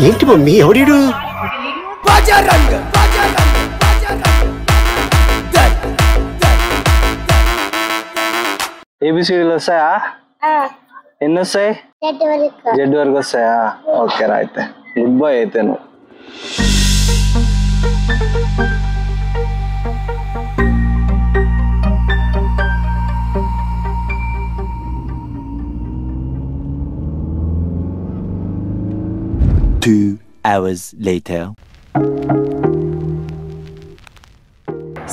ఏంటి మమ్మీ ఎవడీడు? ఏబిసిడీలు వస్తాయా? ఎన్ని వస్తాయి? జెడ్ వరకు వస్తాయా? ఓకే రా, అయితే గుడ్ బాయ్ అయితే నువ్వు. hours later.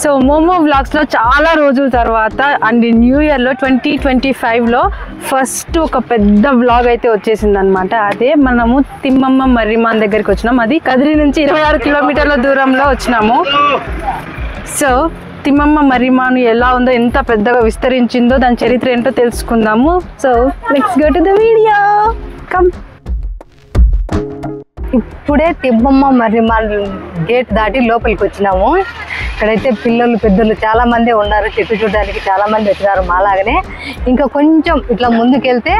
సో మోమో వ్లాగ్స్లో చాలా రోజుల తర్వాత అండ్ న్యూ ఇయర్లో 2025లో ఫస్ట్ ఒక పెద్ద వ్లాగ్ అయితే వచ్చేసింది అనమాట. అదే మనము తిమ్మమ్మ మర్రిమాన్ దగ్గరికి వచ్చినాం. అది కదిరి నుంచి 26 కిలోమీటర్ల దూరంలో వచ్చినాము. సో తిమ్మమ్మ మర్రిమాను ఎలా ఉందో, ఎంత పెద్దగా విస్తరించిందో, దాని చరిత్ర ఏంటో తెలుసుకుందాము. So let's go to the video. Come. ఇప్పుడే తిమ్మమ్మ మర్రిమాన్ గేట్ దాటి లోపలికి వచ్చినాము. ఇక్కడైతే పిల్లలు పెద్దలు చాలా మంది ఉన్నారు. చెట్టు చూడడానికి చాలా మంది వచ్చినారు మాలాగనే. ఇంకా కొంచెం ఇట్లా ముందుకెళ్తే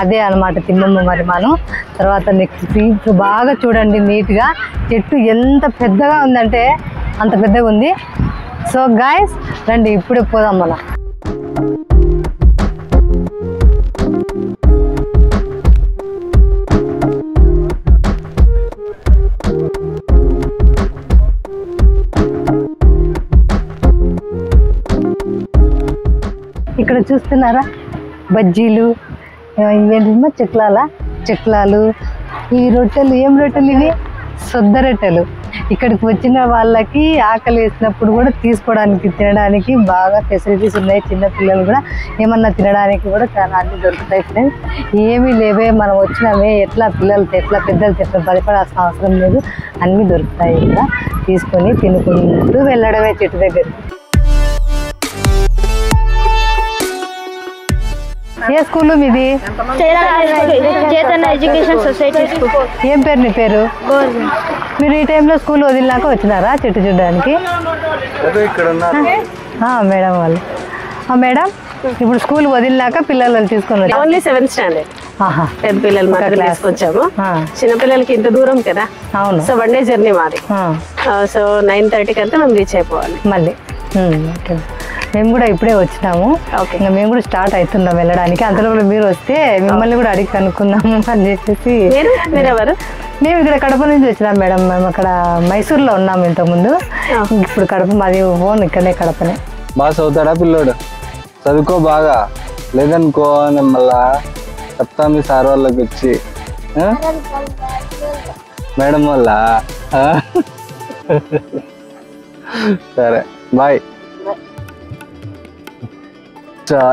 అదే అనమాట తిమ్మమ్మ మర్రిమాను. తర్వాత నెక్స్ట్ బాగా చూడండి నీట్గా. చెట్టు ఎంత పెద్దగా ఉందంటే అంత పెద్దగా ఉంది. సో గాయ్స్ రండి ఇప్పుడే పోదాం మనం. ఇక్కడ చూస్తున్నారా బజ్జీలు, ఇవేంటమ్మా చెక్లాలు. ఈ రొట్టెలు ఏం రొట్టెలు ఇవి? సొద్ద రొట్టెలు. ఇక్కడికి వచ్చిన వాళ్ళకి ఆకలి వేసినప్పుడు కూడా తీసుకోవడానికి తినడానికి బాగా ఫెసిలిటీస్ ఉన్నాయి. చిన్న పిల్లలు కూడా ఏమన్నా తినడానికి కూడా చాలా అన్నీ దొరుకుతాయి ఫ్రెండ్స్. ఏమీ లేవే, మనం వచ్చినామే ఎట్లా పిల్లలతో ఎట్లా పెద్దలతో ఎట్లా భయపడాల్సిన అవసరం లేదు. అన్నీ దొరుకుతాయి ఇక్కడ. తీసుకొని తినుకుంటూ వెళ్ళడమే చెట్టు దగ్గర. ఏ స్కూల్ మీది? Chaitanya education society school. ఏం పేరు నీ పేరు? మీరు ఈ టైంలో స్కూల్ వదిలినాక వచ్చినారా చెట్టు చూడడానికి? మేడం వాళ్ళు. మేడం ఇప్పుడు స్కూల్ వదిలినాక పిల్లలు తీసుకొని వచ్చారు. ఓన్లీ 7th స్టాండర్డ్ పెద్ద పిల్లలు మాత్రం తీసుకొచ్చాము. చిన్నపిల్లలకి ఇంత దూరం కదా. అవును. సో 1 డే జర్నీ మాది. సో 9:30కి అంతా మేము రీచ్ అయిపోవాలి మళ్ళీ. మేము కూడా ఇప్పుడే వచ్చినాము. ఇంకా మేము కూడా స్టార్ట్ అవుతున్నాం వెళ్ళడానికి. అంతలో మీరు వస్తే మిమ్మల్ని కూడా అడిగి కనుక్కుందాము అని చెప్పేసి. మీరెవరు? మేము ఇక్కడ కడప నుంచి వచ్చినాం మేడం. మేము అక్కడ మైసూర్లో ఉన్నాము ఇంతకుముందు. ఇప్పుడు కడప మాది ఓన్ ఇక్కడనే కడపనే. బాగా చదువుతాడా పిల్లోడు? చదువుకో బాగా, లేదనుకో మళ్ళా చెప్తా మీ సార్ వాళ్ళకి వచ్చి మేడం వల్ల. సరే బాయ్.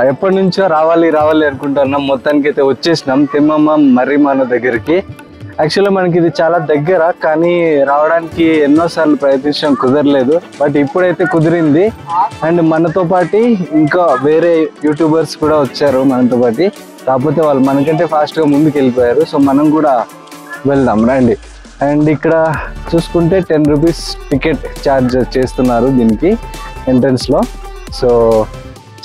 ఎప్పటి నుంచో రావాలి అనుకుంటున్నాం. మొత్తానికి అయితే వచ్చేసినాం తిమ్మమ్మ మర్రిమాను దగ్గరికి. యాక్చువల్గా మనకి ఇది చాలా దగ్గర, కానీ రావడానికి ఎన్నోసార్లు ప్రయత్నించడం కుదరలేదు. బట్ ఇప్పుడైతే కుదిరింది. అండ్ మనతో పాటు ఇంకా వేరే యూట్యూబర్స్ కూడా వచ్చారు మనతో పాటు. కాకపోతే వాళ్ళు మనకంటే ఫాస్ట్గా ముందుకు వెళ్ళిపోయారు. సో మనం కూడా వెళ్దాం రండి. అండ్ ఇక్కడ చూసుకుంటే 10 రూపీస్ టికెట్ ఛార్జ్ చేస్తున్నారు దీనికి ఎంట్రన్స్లో. సో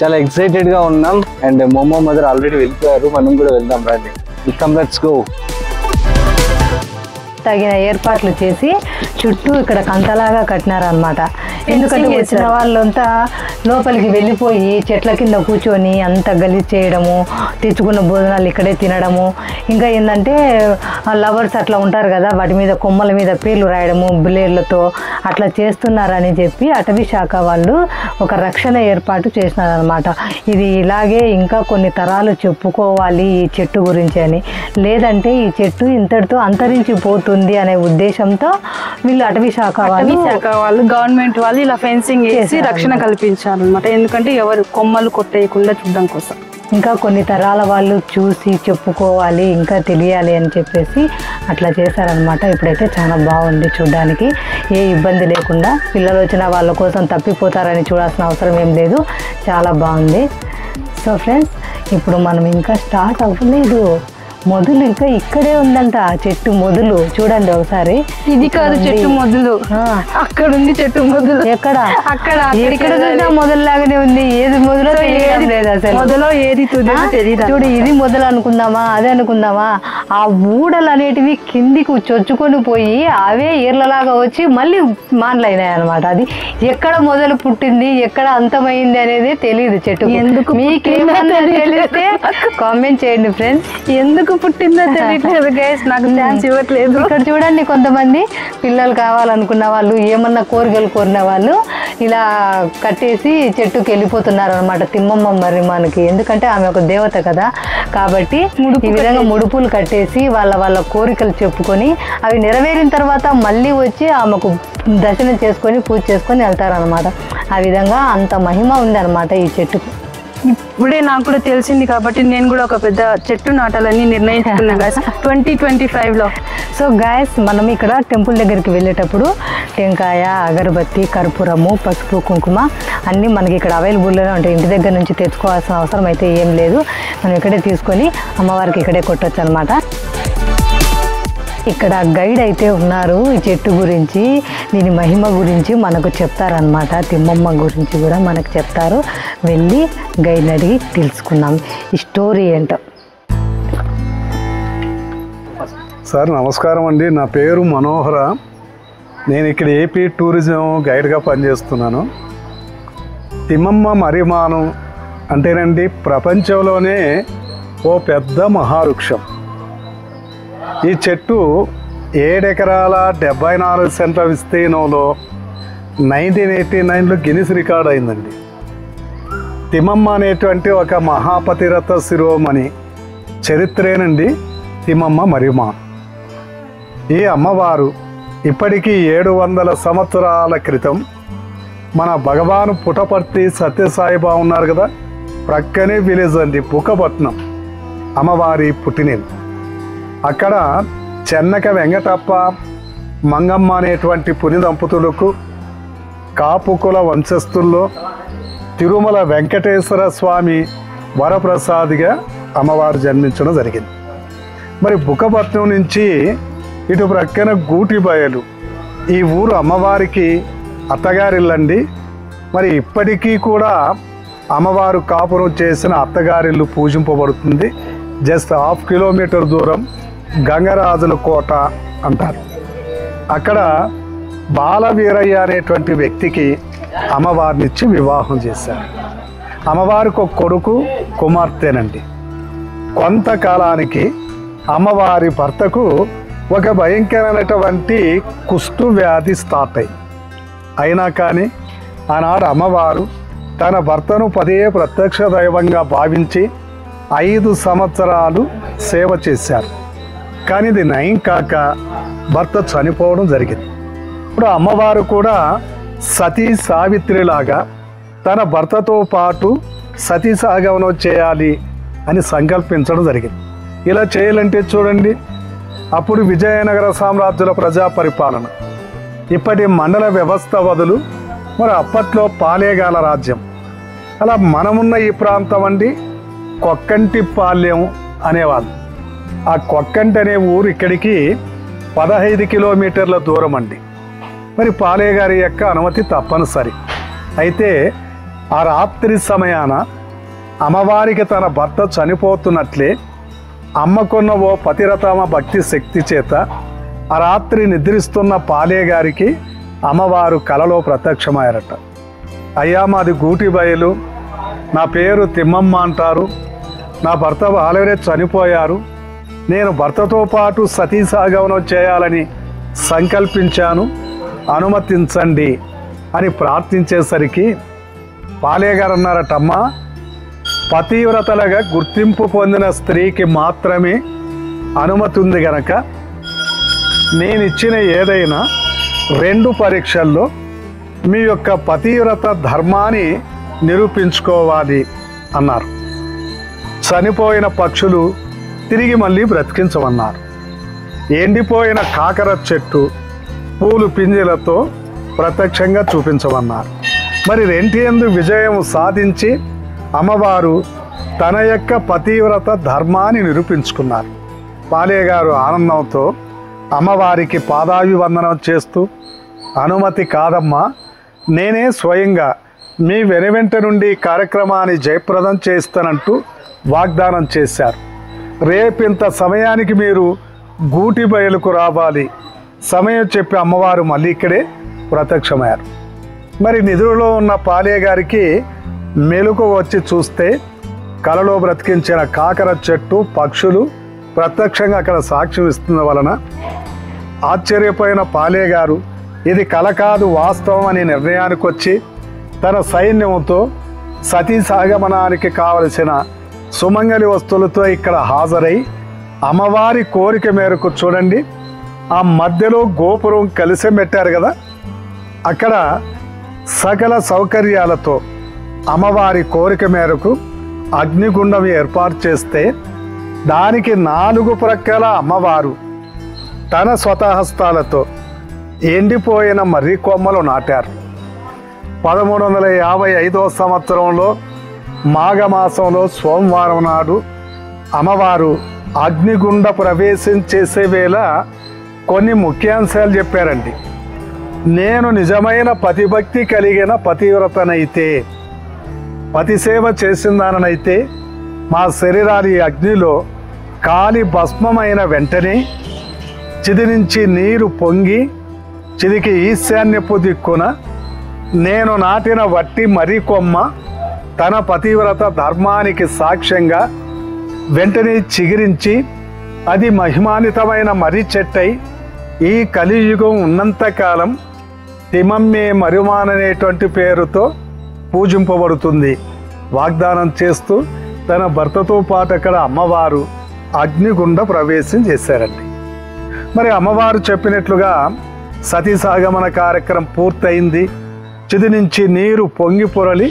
చాలా ఎక్సైటెడ్గా ఉన్నాం. అండ్ మోమో మదర్ ఆల్రెడీ వెళ్ళిపోయారు, మనం కూడా వెళ్దాం రండి. Let's go. తగిన ఏర్పాట్లు చేసి చుట్టూ ఇక్కడ కంతలాగా కట్టినారనమాట. ఎందుకంటే వచ్చిన వాళ్ళంతా లోపలికి వెళ్ళిపోయి చెట్ల కింద కూర్చొని అంత గలీజ్ చేయడము, తెచ్చుకున్న భోజనాలు ఇక్కడే తినడము, ఇంకా ఏంటంటే లవర్స్ అట్లా ఉంటారు కదా, వాటి మీద కొమ్మల మీద పేర్లు రాయడము బ్లేడ్లతో అట్లా చేస్తున్నారని చెప్పి అటవీ శాఖ వాళ్ళు ఒక రక్షణ ఏర్పాటు చేసినారనమాట. ఇది ఇలాగే ఇంకా కొన్ని తరాలు చెప్పుకోవాలి ఈ చెట్టు గురించి అని, లేదంటే ఈ చెట్టు ఇంతటితో అంతరించిపోతుంది అనే ఉద్దేశంతో వీళ్ళు అటవీ శాఖ వాళ్ళు గవర్నమెంట్ వాళ్ళు ఇలా ఫెన్సింగ్ చేసి రక్షణ కల్పించారనమాట. ఎందుకంటే ఎవరు కొమ్మలు కొట్టేయకుండా చూడడం కోసం. ఇంకా కొన్ని తరాల వాళ్ళు చూసి చెప్పుకోవాలి, ఇంకా తెలియాలి అని చెప్పేసి అట్లా చేశారనమాట. ఇప్పుడైతే చాలా బాగుంది చూడడానికి, ఏ ఇబ్బంది లేకుండా. పిల్లలు వచ్చిన వాళ్ళ కోసం తప్పిపోతారని చూడాల్సిన అవసరం ఏం లేదు, చాలా బాగుంది. సో ఫ్రెండ్స్ ఇప్పుడు మనం ఇంకా స్టార్ట్ అవ్వలేదు, మొదలు ఇంకా ఇక్కడే ఉందంట ఆ చెట్టు మొదలు చూడండి ఒకసారి. ఇది కాదు చెట్టు మొదలు, అక్కడ ఉంది చెట్టు మొదలు. ఎక్కడ? అక్కడ ఇక్కడ చూసినా మొదలు లాగానే ఉంది. ఏది మొదలో తెలియడం లేదు అసలు. మొదలో ఏది తెలియదు. చూడు ఇది మొదలు అనుకుందామా అదే అనుకుందామా, ఆ ఊడలు అనేటివి కిందికి చొచ్చుకొని పోయి అవే ఈర్లలాగా వచ్చి మళ్ళీ మానలైనాయి అనమాట. అది ఎక్కడ మొదలు పుట్టింది ఎక్కడ అంతమైంది అనేది తెలియదు చెట్టు. ఎందుకు మీకేమన్నా తెలిస్తే కామెంట్ చేయండి ఫ్రెండ్స్. ఎందుకు పుట్టిందో తెలియట్లేదు గైస్, నాకు ఛాన్స్ ఇవ్వట్లేదు. ఇక్కడ చూడండి కొంతమంది పిల్లలు కావాలనుకున్న వాళ్ళు ఏమన్నా కోరికలు కోరిన వాళ్ళు ఇలా కట్టేసి చెట్టుకి వెళ్ళిపోతున్నారు అనమాట తిమ్మమ్మ మరి మనకి. ఎందుకంటే ఆమె ఒక దేవత కదా, కాబట్టి ఈ విధంగా ముడుపులు కట్టేసి వాళ్ళ కోరికలు చెప్పుకొని అవి నెరవేరిన తర్వాత మళ్ళీ వచ్చి ఆమెకు దర్శనం చేసుకొని పూజ చేసుకొని వెళ్తారనమాట. ఆ విధంగా అంత మహిమ ఉంది అనమాట ఈ చెట్టుకు. ఇప్పుడే నాకు కూడా తెలిసింది కాబట్టి నేను కూడా ఒక పెద్ద చెట్టు నాటాలని నిర్ణయించుకున్నాను గాయస్ 2025లో. సో గాయస్ మనం ఇక్కడ టెంపుల్ దగ్గరికి వెళ్ళేటప్పుడు టెంకాయ, అగరబత్తి, కర్పూరము, పసుపు, కుంకుమ అన్నీ మనకి ఇక్కడ అవైలబుల్లోనే ఉంటాయి. ఇంటి దగ్గర నుంచి తెచ్చుకోవాల్సిన అవసరం అయితే ఏం లేదు. మనం ఇక్కడే తీసుకొని అమ్మవారికి ఇక్కడే కొట్టొచ్చు అనమాట. ఇక్కడ గైడ్ అయితే ఉన్నారు ఈ చెట్టు గురించి, దీని మహిమ గురించి మనకు చెప్తారనమాట. తిమ్మమ్మ గురించి కూడా మనకు చెప్తారు. వెళ్ళి గైడ్ని అడిగి తెలుసుకున్నాం ఈ స్టోరీ ఏంటో. సార్ నమస్కారం అండి, నా పేరు మనోహర. నేను ఇక్కడ ఏపీ టూరిజం గైడ్గా పనిచేస్తున్నాను. తిమ్మమ్మ మర్రిమాను అంటేనండి ప్రపంచంలోనే ఓ పెద్ద మహావృక్షం. ఈ చెట్టు 7 ఎకరాల 74 సెంట్ల విస్తీర్ణంలో 1989లో గిన్నిస్ రికార్డ్ అయిందండి. తిమ్మమ్మ అనేటువంటి ఒక మహాపతిరథ శిరోమణి చరిత్రేనండి తిమ్మమ్మ మర్రిమాను. ఈ అమ్మవారు ఇప్పటికీ 700 సంవత్సరాల క్రితం మన భగవాను పుటపర్తి సత్యసాయిబాబు ఉన్నారు కదా, ప్రక్కనే విలేజ్ అండి బుక్కపట్నం అమ్మవారి పుట్టినిల్లు. అక్కడ చెన్నక వెంకటప్ప, మంగమ్మ అనేటువంటి పుని దంపతులకు కాపు కుల వంశస్థుల్లో తిరుమల వెంకటేశ్వర స్వామి వరప్రసాదిగా అమ్మవారు జన్మించడం జరిగింది. మరి బుక్కపట్నం నుంచి ఇటు ప్రక్కన గూటిబయలు ఈ ఊరు అమ్మవారికి అత్తగారిల్లండి. మరి ఇప్పటికీ కూడా అమ్మవారు కాపురం చేసిన అత్తగారిల్లు పూజింపబడుతుంది. జస్ట్ 1/2 కిలోమీటర్ దూరం గంగరాజుల కోట అంటారు. అక్కడ బాలవీరయ్య అనేటువంటి వ్యక్తికి అమ్మవారినిచ్చి వివాహం చేశారు. అమ్మవారికి ఒక కొడుకు, కుమార్తెనండి. కొంతకాలానికి అమ్మవారి భర్తకు ఒక భయంకరమైనటువంటి కుష్టు వ్యాధి స్టార్ట్ అయింది. అయినా కానీ ఆనాడు అమ్మవారు తన భర్తను ప్రత్యక్ష దైవంగా భావించి 5 సంవత్సరాలు సేవ చేశారు. కానీ ఇది నయం కాక భర్త చనిపోవడం జరిగింది. ఇప్పుడు అమ్మవారు కూడా సతీ సావిత్రిలాగా తన భర్తతో పాటు సతీ సహగమనం చేయాలి అని సంకల్పించడం జరిగింది. ఇలా చేయాలంటే చూడండి, అప్పుడు విజయనగర సామ్రాజ్యుల ప్రజా పరిపాలన, ఇప్పటి మండల వ్యవస్థ బదులు మరి అప్పట్లో పాలేగాల రాజ్యం. అలా మనమున్న ఈ ప్రాంతం అండి కొక్కంటి పాల్యం అనేవాళ్ళు. ఆ కొక్కంటి అనే ఊరు ఇక్కడికి 15 కిలోమీటర్ల దూరం అండి. మరి పాలేగారి యొక్క అనుమతి తప్పనిసరి. అయితే ఆ రాత్రి సమయాన అమ్మవారికి తన భర్త చనిపోతున్నట్లే అమ్మకున్న ఓ పతిరతమ భక్తి శక్తి చేత ఆ రాత్రి నిద్రిస్తున్న పాలేగారికి అమ్మవారు కలలో ప్రత్యక్షమయ్యారట. అయ్యా మాది గూటిబయలు, నా పేరు తిమ్మమ్మ అంటారు, నా భర్త ఆల్రెడీ చనిపోయారు, నేను భర్తతో పాటు సతీ సహగమనం చేయాలని సంకల్పించాను, అనుమతించండి అని ప్రార్థించేసరికి పాలేగారు అన్నారటమ్మా, పతివ్రతలుగా గుర్తింపు పొందిన స్త్రీకి మాత్రమే అనుమతి ఉంది గనక నేనిచ్చిన ఏదైనా 2 పరీక్షల్లో మీ యొక్క పతివ్రత ధర్మాన్ని నిరూపించుకోవాలి అన్నారు. చనిపోయిన పక్షులు తిరిగి మళ్ళీ బ్రతికించమన్నారు. ఎండిపోయిన కాకర చెట్టు పూలు పింజలతో ప్రత్యక్షంగా చూపించమన్నారు. మరి రెంటియందు విజయం సాధించి అమ్మవారు తన యొక్క పతివ్రత ధర్మాన్ని నిరూపించుకున్నారు. పాలే గారు ఆనందంతో అమ్మవారికి పాదాభివందనం చేస్తూ, అనుమతి కాదమ్మా, నేనే స్వయంగా మీ వెనువెంట నుండి కార్యక్రమాన్ని జయప్రదం చేస్తానంటూ వాగ్దానం చేశారు. రేపింత సమయానికి మీరు గూటి బయలుకు రావాలి. సమయం చెప్పి అమ్మవారు మళ్ళీ ఇక్కడే ప్రత్యక్షమయ్యారు. మరి నిధులలో ఉన్న పాలే గారికి మెలకు వచ్చి చూస్తే కలలో బ్రతికించిన కాకర చెట్టు, పక్షులు ప్రత్యక్షంగా అక్కడ సాక్ష్యం ఇస్తున్న వలన ఆశ్చర్యపోయిన పాలే గారు ఇది కల కాదు వాస్తవం అనే నిర్ణయానికి వచ్చి తన సైన్యంతో సతీ సాగమనానికి కావలసిన సుమంగళి వస్తువులతో ఇక్కడ హాజరై అమ్మవారి కోరిక మేరకు చూడండి, ఆ మధ్యలో గోపురం కలిసి పెట్టారు కదా, అక్కడ సకల సౌకర్యాలతో అమ్మవారి కోరిక మేరకు అగ్నిగుండం ఏర్పాటు చేస్తే దానికి 4 ప్రక్కల అమ్మవారు తన స్వతహస్తాలతో ఎండిపోయిన మర్రి కొమ్మలు నాటారు. 1355వ సంవత్సరంలో మాఘమాసంలో సోమవారం నాడు అమ్మవారు అగ్నిగుండ ప్రవేశం చేసే వేళ కొన్ని ముఖ్యాంశాలు చెప్పారండి. నేను నిజమైన పతిభక్తి కలిగిన పతివ్రతనైతే, పతిసేవ చేసిందానైతే మా శరీరాలు ఈ అగ్నిలో కాలి భస్మమైన వెంటనే చిది నుంచి నీరు పొంగి చిదికి ఈశాన్యపు దిక్కున నేను నాటిన వట్టి మర్రి కొమ్మ తన పతివ్రత ధర్మానికి సాక్ష్యంగా వెంటనే చిగిరించి అది మహిమాన్వితమైన మర్రి చెట్టై ఈ కలియుగం ఉన్నంతకాలం తిమమ్మే మరుమాననేటువంటి పేరుతో పూజింపబడుతుంది వాగ్దానం చేస్తూ తన భర్తతో పాటు అక్కడ అమ్మవారు అగ్నిగుండ ప్రవేశం చేశారండి. మరి అమ్మవారు చెప్పినట్లుగా సతీ సాగమన కార్యక్రమం పూర్తయింది. చిది నుంచి నీరు పొంగి పొరలి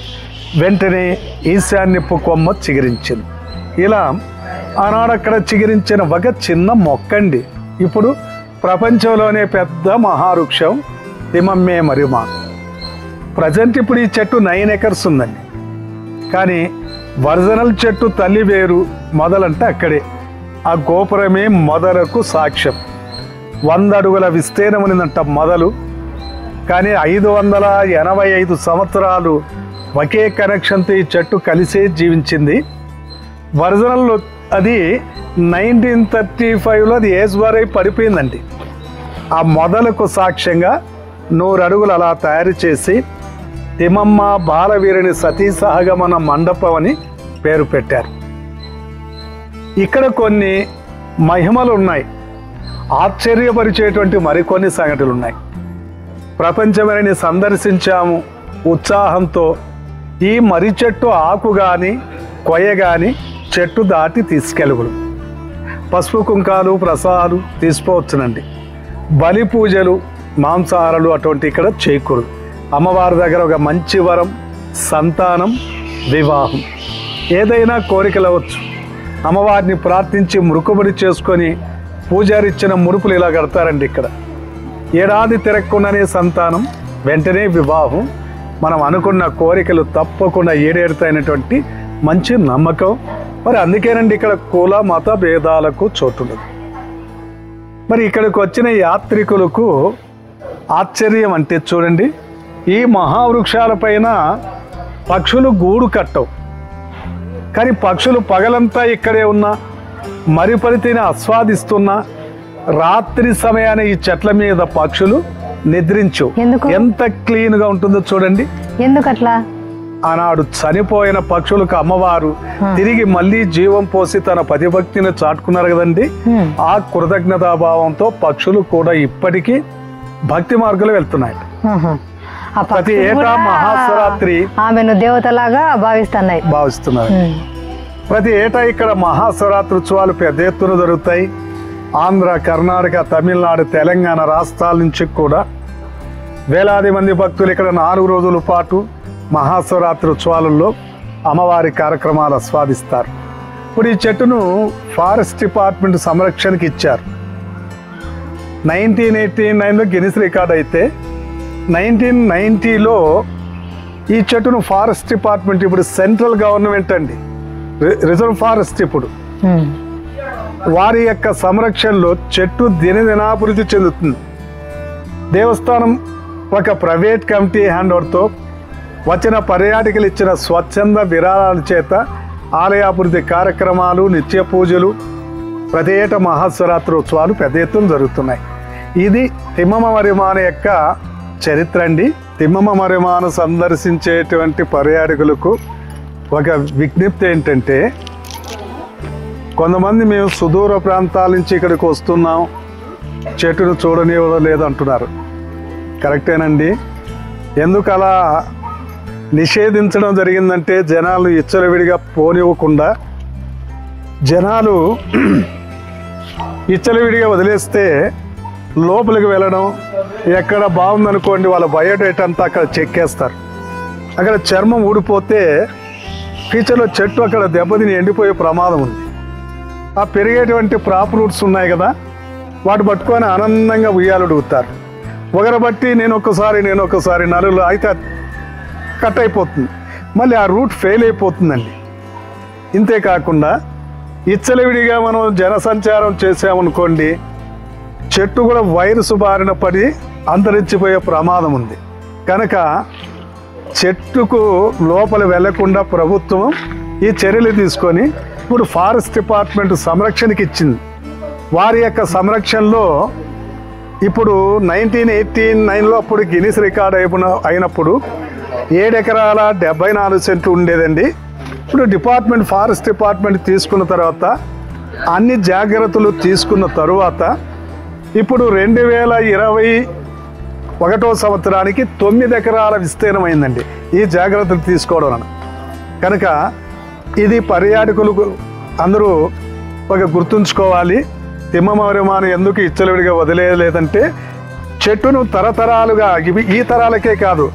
వెంటనే ఈశాన్యపు కొమ్మ చిగురించింది. ఇలా ఆనాడు అక్కడ చిగురించిన ఒక చిన్న మొక్కండి ఇప్పుడు ప్రపంచంలోనే పెద్ద మహావృక్షం తిమమ్మే మరిమా. ప్రజెంట్ ఇప్పుడు ఈ చెట్టు 9 ఎకర్స్ ఉందండి. కానీ ఒరిజినల్ చెట్టు తల్లి వేరు మొదలంటే అక్కడే. ఆ గోపురమే మొదలకు సాక్ష్యం. 100 అడుగుల విస్తీర్ణం ఉన్నదంట మొదలు. కానీ 585 సంవత్సరాలు ఒకే కనెక్షన్తో ఈ చెట్టు కలిసే జీవించింది. ఒరిజినల్ అది 1935లో అది ఏజ్ వరై పడిపోయిందండి. ఆ మొదలకు సాక్ష్యంగా 100 అడుగులు అలా తయారు చేసి తిమమ్మ బాలవీరుని సతీ సహగమన మండపం అని పేరు పెట్టారు. ఇక్కడ కొన్ని మహిమలు ఉన్నాయి, ఆశ్చర్యపరిచేటువంటి మరికొన్ని సంఘటనలు ఉన్నాయి. ప్రపంచమని సందర్శించాము ఉత్సాహంతో. ఈ మర్రి చెట్టు ఆకు కానీ కొయ్య కానీ చెట్టు దాటి తీసుకెళ్ళగలరు. పసుపు కుంకాలు ప్రసాదాలు తీసుకోవచ్చునండి. బలి పూజలు మాంసాహారాలు అటువంటి ఇక్కడ చేయకూడదు. అమ్మవారి దగ్గర ఒక మంచి వరం, సంతానం, వివాహం, ఏదైనా కోరికలు అవ్వచ్చు. అమ్మవారిని ప్రార్థించి మురుకుబడి చేసుకొని పూజారి ఇచ్చిన మురుపులు ఇలా కడతారండి. ఇక్కడ ఏడాది తిరగకుండానే సంతానం, వెంటనే వివాహం, మనం అనుకున్న కోరికలు తప్పకుండా ఈడేరుతాయినటువంటి మంచి నమ్మకం. మరి అందుకేనండి ఇక్కడ కుల మత భేదాలకు చోటుండదు. మరి ఇక్కడికి వచ్చిన యాత్రికులకు ఆశ్చర్యం అంటే చూడండి, ఈ మహావృక్షాలపైన పక్షులు గూడు కట్టవు. కానీ పక్షులు పగలంతా ఇక్కడే ఉన్నా, మరిపరితిని ఆస్వాదిస్తున్నా, రాత్రి సమయాన ఈ చెట్ల మీద పక్షులు నిద్రించు. ఎంత క్లీన్గా ఉంటుందో చూడండి. ఎందుకట్లా? ఆనాడు చనిపోయిన పక్షులకు అమ్మవారు తిరిగి మళ్ళీ జీవం పోసి తన పతిభక్తిని చాటుకున్నారు కదండి. ఆ కృతజ్ఞతాభావంతో పక్షులు కూడా ఇప్పటికీ భక్తి మార్గంలో వెళ్తున్నాయి. ప్రతి ఏటా మహాశివరాత్రి ఆమెను దేవతలాగా భావిస్తున్నారు. ప్రతి ఏటా ఇక్కడ మహాశివరాత్రి ఉత్సవాలు పెద్ద ఎత్తున జరుగుతాయి. ఆంధ్ర, కర్ణాటక, తమిళనాడు, తెలంగాణ రాష్ట్రాల నుంచి కూడా వేలాది మంది భక్తులు ఇక్కడ 4 రోజుల పాటు మహాశివరాత్రి ఉత్సవాలలో అమ్మవారి కార్యక్రమాలు ఆస్వాదిస్తారు. ఇప్పుడు ఈ చెట్టును ఫారెస్ట్ డిపార్ట్మెంట్ సంరక్షణకి ఇచ్చారు. 1989లో గిన్నిస్ రికార్డ్ అయితే 1990లో ఈ చెట్టును ఫారెస్ట్ డిపార్ట్మెంట్, ఇప్పుడు సెంట్రల్ గవర్నమెంట్ అండి, రిజర్వ్ ఫారెస్ట్ ఇప్పుడు వారి యొక్క సంరక్షణలో చెట్టు దినదినాభివృద్ధి చెందుతుంది. దేవస్థానం ఒక ప్రైవేట్ కమిటీ హ్యాండ్ ఓవర్తో వచ్చిన పర్యాటకులు ఇచ్చిన స్వచ్ఛంద విరాళాల చేత ఆలయాభివృద్ధి కార్యక్రమాలు, నిత్య పూజలు, ప్రతి ఏటా మహాశివరాత్రి ఉత్సవాలు పెద్ద ఎత్తున జరుగుతున్నాయి. ఇది తిమ్మమ్మ మర్రిమాను యొక్క చరిత్ర అండి. తిమ్మమ్మ మర్రిమాను సందర్శించేటువంటి పర్యాటకులకు ఒక విజ్ఞప్తి ఏంటంటే, కొంతమంది మేము సుదూర ప్రాంతాల నుంచి ఇక్కడికి వస్తున్నాం, చెట్టును చూడనివ్వడం లేదంటున్నారు. కరెక్టేనండి. ఎందుకు అలా నిషేధించడం జరిగిందంటే, జనాలు ఇచ్చలవిడిగా పోనివ్వకుండా, జనాలు ఇచ్చలవిడిగా వదిలేస్తే లోపలికి వెళ్ళడం, ఎక్కడ బాగుందనుకోండి వాళ్ళ బయోడేటా అంతా అక్కడ చెక్కేస్తారు. అక్కడ చర్మం ఊడిపోతే ఫ్యూచర్లో చెట్టు అక్కడ దెబ్బతిని ఎండిపోయే ప్రమాదం ఉంది. ఆ పెరిగేటువంటి ప్రాప్ రూట్స్ ఉన్నాయి కదా, వాటి పట్టుకొని ఆనందంగా ఉయ్యాలడుగుతారు. ఒకరు బట్టి నేను ఒకసారి నలుగురు అయితే కట్ అయిపోతుంది, మళ్ళీ ఆ రూట్ ఫెయిల్ అయిపోతుందండి. ఇంతేకాకుండా ఇచ్చలవిడిగా మనం జనసంచారం చేసామనుకోండి, చెట్టు కూడా వైరస్ బారిన పడి అంతరించిపోయే ప్రమాదం ఉంది. కనుక చెట్టుకు లోపల వెళ్లకుండా ప్రభుత్వం ఈ చర్యలు తీసుకొని ఇప్పుడు ఫారెస్ట్ డిపార్ట్మెంట్ సంరక్షణకి ఇచ్చింది. వారి యొక్క సంరక్షణలో ఇప్పుడు 1989లో అప్పుడు గిన్నిస్ రికార్డ్ అయినప్పుడు 7 ఎకరాల 74 సెంట్లు ఉండేదండి. ఇప్పుడు ఫారెస్ట్ డిపార్ట్మెంట్ తీసుకున్న తర్వాత, అన్ని జాగ్రత్తలు తీసుకున్న తరువాత ఇప్పుడు 2021 సంవత్సరానికి 9 ఎకరాల విస్తీర్ణమైందండి ఈ జాగ్రత్తలు తీసుకోవడం వలన. కనుక ఇది పర్యాటకులు అందరూ ఒక గుర్తుంచుకోవాలి. తిమ్మమ్మ మర్రిమాను ఎందుకు ఇచ్చలవిడిగా వదిలేయలేదంటే, చెట్టును తరతరాలుగా ఈ తరాలకే కాదు,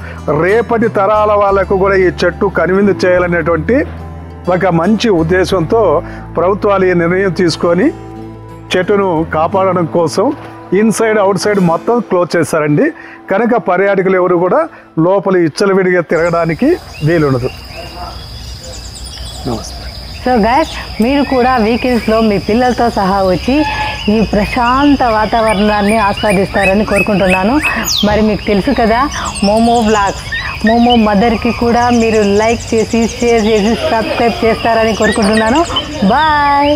రేపటి తరాల వాళ్ళకు కూడా ఈ చెట్టు కనువిందు చేయాలనేటువంటి ఒక మంచి ఉద్దేశంతో ప్రభుత్వాలు ఈ నిర్ణయం తీసుకొని చెట్టును కాపాడడం కోసం ఇన్సైడ్ అవుట్ సైడ్ మొత్తం క్లోజ్ చేశారండి. కనుక పర్యాటకులు ఎవరు కూడా లోపల ఇచ్చలవిడిగా తిరగడానికి వీలుండదు. నమస్తే. సో గైస్, మీరు కూడా వీకెండ్స్లో మీ పిల్లలతో సహా వచ్చి ఈ ప్రశాంత వాతావరణాన్ని ఆస్వాదిస్తారని కోరుకుంటున్నాను. మరి మీకు తెలుసు కదా, మోమో వ్లాగ్స్, మోమో మదర్కి కూడా మీరు లైక్ చేసి, షేర్ చేసి, సబ్స్క్రైబ్ చేస్తారని కోరుకుంటున్నాను. బాయ్.